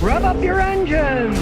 Rev up your engines!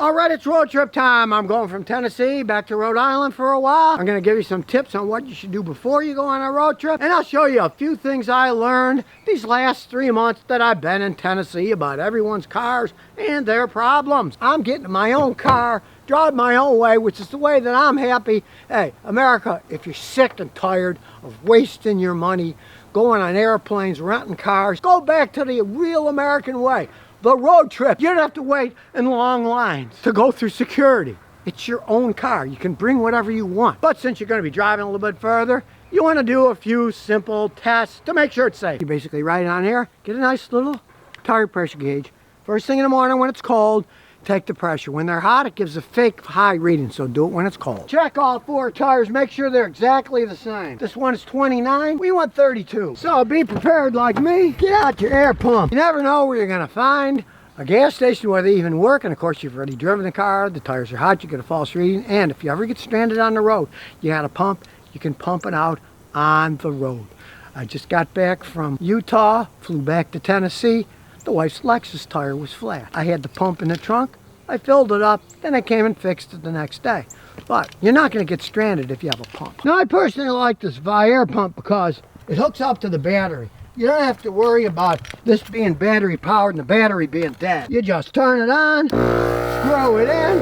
All right, it's road trip time. I'm going from Tennessee back to Rhode Island for a while. I'm gonna give you some tips on what you should do before you go on a road trip. And I'll show you a few things I learned these last 3 months that I've been in Tennessee about everyone's cars and their problems. I'm getting my own car, drive my own way, which is the way that I'm happy. Hey, America, if you're sick and tired of wasting your money, going on airplanes, renting cars, go back to the real American way. The road trip. You don't have to wait in long lines to go through security. It's your own car. You can bring whatever you want. But since you're going to be driving a little bit further, you want to do a few simple tests to make sure it's safe. You basically write it on here, get a nice little tire pressure gauge. First thing in the morning when it's cold, take the pressure. When they're hot, it gives a fake high reading, so do it when it's cold. Check all 4 tires, make sure they're exactly the same. This one is 29, we want 32. So be prepared like me, get out your air pump. You never know where you're gonna find a gas station where they even work, and of course you've already driven the car, the tires are hot, you get a false reading, and if you ever get stranded on the road, you got a pump, you can pump it out on the road. I just got back from Utah, flew back to Tennessee. The wife's Lexus tire was flat. I had the pump in the trunk, I filled it up, then I came and fixed it the next day. But you're not going to get stranded if you have a pump. Now I personally like this Air pump because it hooks up to the battery. You don't have to worry about this being battery powered and the battery being dead. You just turn it on, screw it in.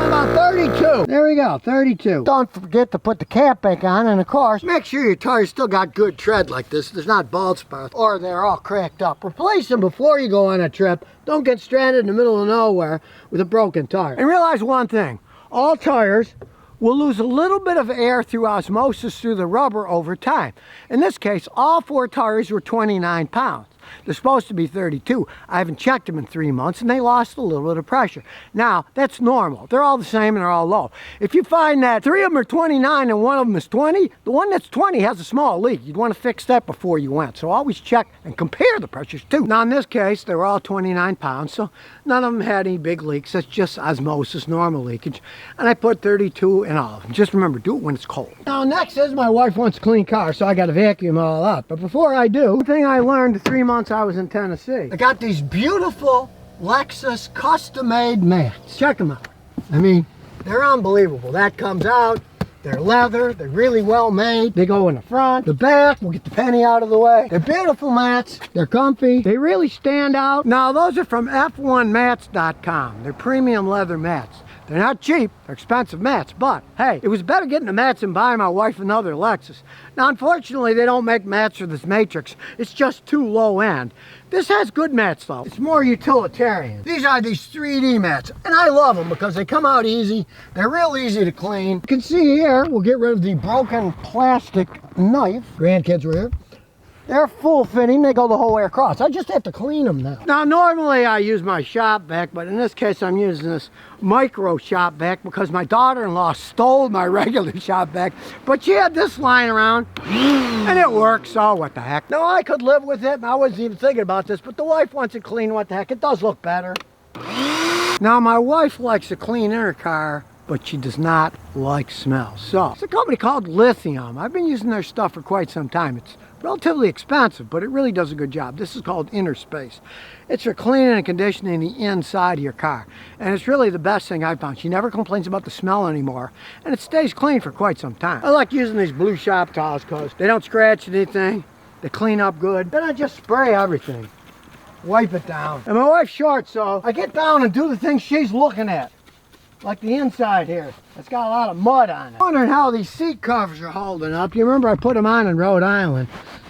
About 32. There we go, 32. Don't forget to put the cap back on, and of course, make sure your tires still got good tread like this. There's not bald spots or they're all cracked up. Replace them before you go on a trip. Don't get stranded in the middle of nowhere with a broken tire. And realize one thing, all tires will lose a little bit of air through osmosis through the rubber over time. In this case, all 4 tires were 29 pounds. They're supposed to be 32. I haven't checked them in 3 months and they lost a little bit of pressure. Now, that's normal. They're all the same and they're all low. If you find that 3 of them are 29 and 1 of them is 20, the one that's 20 has a small leak. You'd want to fix that before you went. So always check and compare the pressures too. Now in this case, they were all 29 pounds, so none of them had any big leaks. That's just osmosis, normal leakage. And I put 32 in all of them. Just remember, do it when it's cold. Now next is my wife wants a clean car, so I got to vacuum all up. But before I do, one thing I learned the 3 months I was in Tennessee. I got these beautiful Lexus custom-made mats. Check them out. I mean, they're unbelievable. That comes out. They're leather. They're really well made. They go in the front, the back. We'll get the penny out of the way. They're beautiful mats. They're comfy. They really stand out. Now, those are from f1mats.com. They're premium leather mats. They're not cheap, they're expensive mats, but hey, it was better getting the mats and buying my wife another Lexus. Now, unfortunately, they don't make mats for this Matrix. It's just too low end. This has good mats though. It's more utilitarian. These are these 3D mats, and I love them because they come out easy. They're real easy to clean. You can see here, we'll get rid of the broken plastic knife. Grandkids were here. They're full fitting, they go the whole way across. I just have to clean them now. Now normally I use my shop vac, but in this case I'm using this micro shop vac because my daughter-in-law stole my regular shop vac, but she had this lying around and it works, so what the heck. Now I could live with it, and I wasn't even thinking about this, but the wife wants it clean, what the heck, it does look better. Now my wife likes to clean in her car, but she does not like smell. So, it's a company called Lithium. I've been using their stuff for quite some time. It's relatively expensive, but it really does a good job. This is called Inner Space. It's for cleaning and conditioning the inside of your car. And it's really the best thing I've found. She never complains about the smell anymore, and it stays clean for quite some time. I like using these blue shop towels because they don't scratch anything. They clean up good. Then I just spray everything. Wipe it down. And my wife's short, so I get down and do the things she's looking at. Like the inside here. It's got a lot of mud on it. I'm wondering how these seat covers are holding up. You remember I put them on in Rhode Island.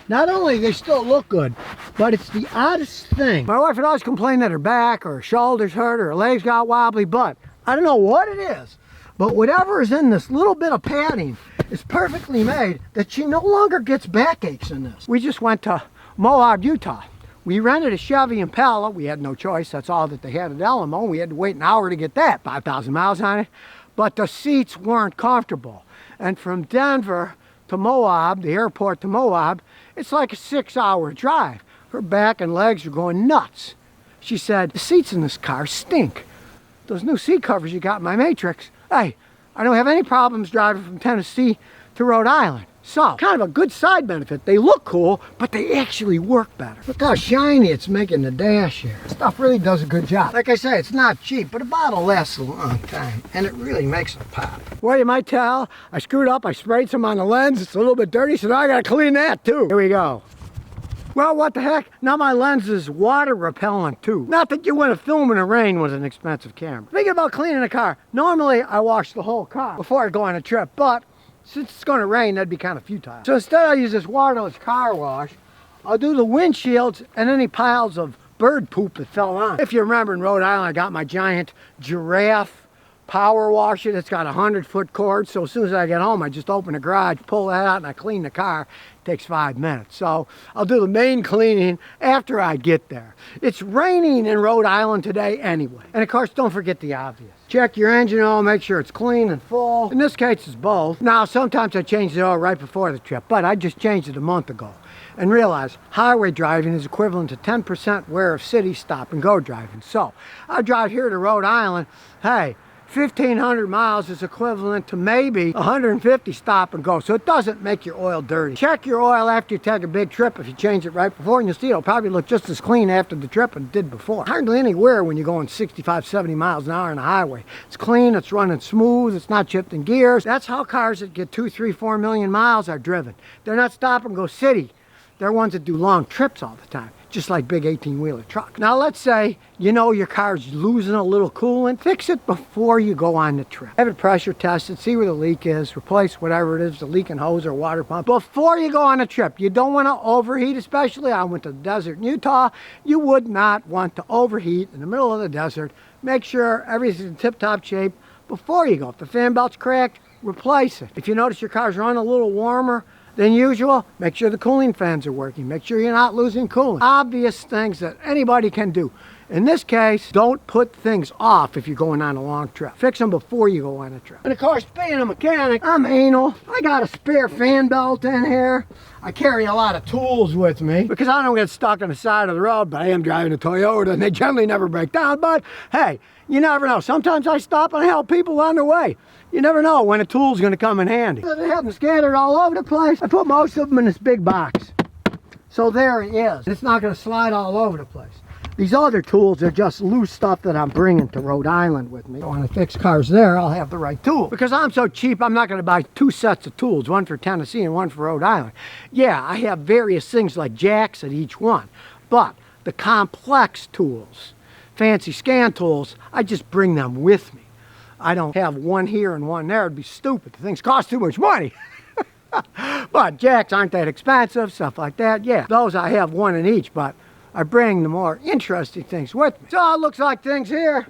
Not only they still look good, but it's the oddest thing. My wife would always complain that her back or her shoulders hurt or her legs got wobbly, but I don't know what it is. But whatever is in this little bit of padding is perfectly made that she no longer gets backaches in this. We just went to Moab, Utah. We rented a Chevy Impala. We had no choice. That's all that they had at Alamo. We had to wait an hour to get that. 5,000 miles on it. But the seats weren't comfortable. And from Denver to Moab, the airport to Moab, it's like a 6-hour drive. Her back and legs were going nuts. She said, the seats in this car stink. Those new seat covers you got in my Matrix. Hey, I don't have any problems driving from Tennessee to Rhode Island. So, kind of a good side benefit. They look cool, but they actually work better. Look how shiny it's making the dash here. Stuff really does a good job. Like I say, it's not cheap, but a bottle lasts a long time, and it really makes it pop. Well, you might tell, I screwed up, I sprayed some on the lens. It's a little bit dirty, so now I gotta clean that too. Here we go. Well, what the heck? Now my lens is water repellent too. Not that you want to film in the rain with an expensive camera. Thinking about cleaning a car, normally I wash the whole car before I go on a trip, but since it's going to rain, that'd be kind of futile. So instead I use this waterless car wash. I'll do the windshields and any piles of bird poop that fell on. If you remember in Rhode Island, I got my giant giraffe power washer. It's got a 100-foot cord, so as soon as I get home, I just open the garage, pull that out, and I clean the car. It takes 5 minutes. So I'll do the main cleaning after I get there. It's raining in Rhode Island today anyway. And of course, don't forget the obvious. Check your engine oil, make sure it's clean and full. In this case, it's both. Now, sometimes I change the oil right before the trip, but I just changed it a month ago. And realize highway driving is equivalent to 10% wear of city stop and go driving. So I drive here to Rhode Island. Hey, 1,500 miles is equivalent to maybe 150 stop and go, so it doesn't make your oil dirty. Check your oil after you take a big trip if you change it right before, and you'll see it'll probably look just as clean after the trip as it did before. Hardly any wear when you're going 65, 70 miles an hour on the highway. It's clean, it's running smooth, it's not shifting gears. That's how cars that get 2, 3, 4 million miles are driven. They're not stop and go city. They're ones that do long trips all the time, just like big 18-wheeler trucks. Now let's say you know your car's losing a little coolant. Fix it before you go on the trip. Have it pressure tested, see where the leak is, replace whatever it is, the leaking hose or water pump, before you go on a trip. You don't want to overheat, especially I went to the desert in Utah. You would not want to overheat in the middle of the desert. Make sure everything's in tip-top shape before you go. If the fan belt's cracked, replace it. If you notice your car's running a little warmer than usual, make sure the cooling fans are working. Make sure you're not losing coolant. Obvious things that anybody can do. In this case, don't put things off if you're going on a long trip. Fix them before you go on a trip. And of course, being a mechanic, I'm anal. I got a spare fan belt in here. I carry a lot of tools with me because I don't get stuck on the side of the road, but I am driving a Toyota and they generally never break down. But hey, you never know. Sometimes I stop and help people on their way. You never know when a tool's going to come in handy. They have them scattered all over the place. I put most of them in this big box. So there it is. It's not going to slide all over the place. These other tools are just loose stuff that I'm bringing to Rhode Island with me. So when I fix cars there, I'll have the right tool. Because I'm so cheap, I'm not going to buy 2 sets of tools, one for Tennessee and one for Rhode Island. Yeah, I have various things like jacks at each one. But the complex tools, fancy scan tools, I just bring them with me. I don't have one here and one there. It'd be stupid. The things cost too much money. But jacks aren't that expensive, stuff like that. Yeah, those I have one in each, but I bring the more interesting things with me. So it looks like things here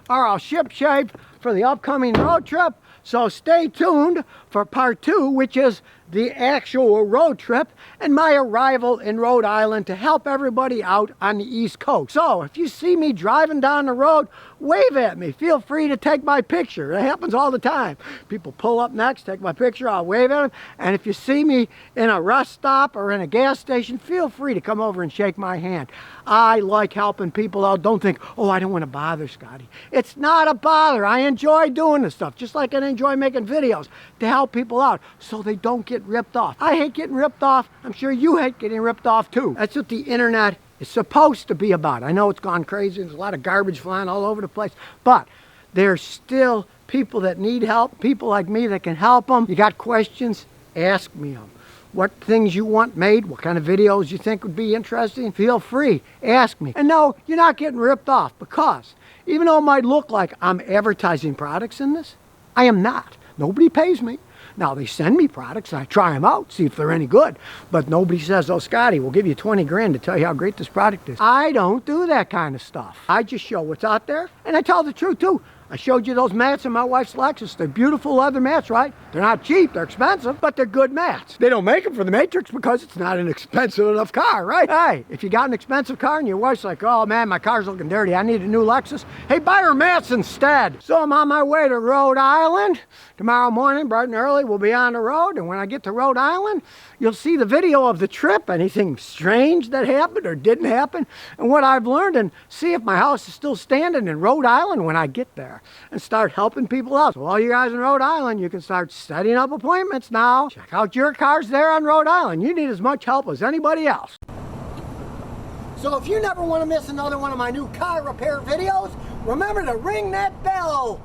are all ship shape for the upcoming road trip. So stay tuned for part 2, which is the actual road trip and my arrival in Rhode Island to help everybody out on the East Coast. So if you see me driving down the road, wave at me. Feel free to take my picture. It happens all the time. People pull up next, take my picture, I'll wave at them. And if you see me in a rest stop or in a gas station, feel free to come over and shake my hand. I like helping people out. Don't think, oh, I don't want to bother Scotty. It's not a bother. I enjoy doing this stuff, just like I enjoy making videos to help people out so they don't get ripped off. I hate getting ripped off. I'm sure you hate getting ripped off too. That's what the internet is supposed to be about. I know it's gone crazy. There's a lot of garbage flying all over the place, but there's still people that need help, people like me that can help them. You got questions? Ask me them. What things you want made, what kind of videos you think would be interesting, feel free, ask me. And no, you're not getting ripped off, because even though it might look like I'm advertising products in this, I am not. Nobody pays me. Now, they send me products, and I try them out, see if they're any good. But nobody says, oh, Scotty, we'll give you 20 grand to tell you how great this product is. I don't do that kind of stuff. I just show what's out there, and I tell the truth, too. I showed you those mats in my wife's Lexus. They're beautiful leather mats, right? They're not cheap, they're expensive, but they're good mats. They don't make them for the Matrix because it's not an expensive enough car, right? Hey, if you got an expensive car and your wife's like, oh man, my car's looking dirty, I need a new Lexus, hey, buy her mats instead. So I'm on my way to Rhode Island. Tomorrow morning, bright and early, we'll be on the road, and when I get to Rhode Island, you'll see the video of the trip, anything strange that happened or didn't happen, and what I've learned, and see if my house is still standing in Rhode Island when I get there. there and start helping people out. So all you guys in Rhode Island, you can start setting up appointments now. Check out your cars there on Rhode Island. You need as much help as anybody else. So if you never want to miss another one of my new car repair videos, remember to ring that bell.